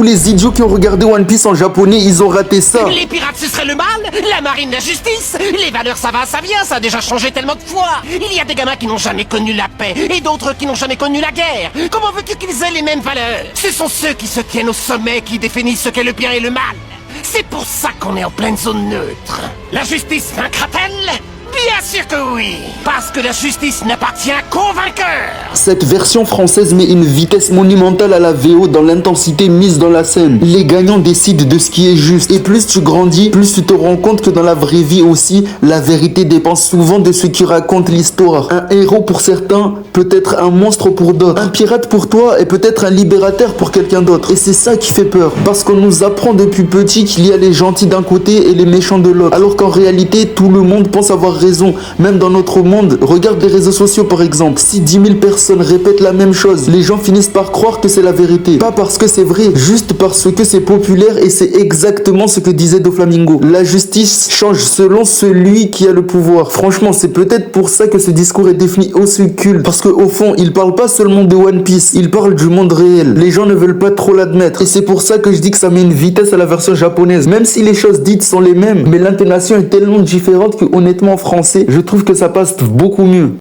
les idiots qui ont regardé One Piece en japonais, ils ont raté ça. Les pirates, ce serait le mal, la marine, la justice. Les valeurs, ça va, ça vient, ça a déjà changé tellement de fois. Il y a des gamins qui n'ont jamais connu la paix et d'autres qui n'ont jamais connu la guerre. Comment veux-tu qu'ils aient les mêmes valeurs? Ce sont ceux qui se tiennent au sommet qui définissent ce qu'est le bien et le mal. C'est pour ça qu'on est en pleine zone neutre. La justice vaincra-t-elle? Bien sûr que oui, parce que la justice n'appartient qu'aux vainqueurs. Cette version française met une vitesse monumentale à la VO dans l'intensité mise dans la scène. Les gagnants décident de ce qui est juste. Et plus tu grandis, plus tu te rends compte que dans la vraie vie aussi, la vérité dépend souvent de ceux qui racontent l'histoire. Un héros pour certains peut être un monstre pour d'autres. Un pirate pour toi est peut-être un libérateur pour quelqu'un d'autre. Et c'est ça qui fait peur. Parce qu'on nous apprend depuis petit qu'il y a les gentils d'un côté et les méchants de l'autre. Alors qu'en réalité, tout le monde pense avoir raison. Même dans notre monde, regarde les réseaux sociaux par exemple. Si 10 000 personnes répètent la même chose, les gens finissent par croire que c'est la vérité. Pas parce que c'est vrai, juste parce que c'est populaire et c'est exactement ce que disait Doflamingo. La justice change selon celui qui a le pouvoir. Franchement, c'est peut-être pour ça que ce discours est défini aussi culte. Parce qu'au fond, il parle pas seulement de One Piece, il parle du monde réel. Les gens ne veulent pas trop l'admettre. Et c'est pour ça que je dis que ça met une vitesse à la version japonaise. Même si les choses dites sont les mêmes, mais l'intonation est tellement différente que honnêtement en français, je trouve que ça passe beaucoup mieux.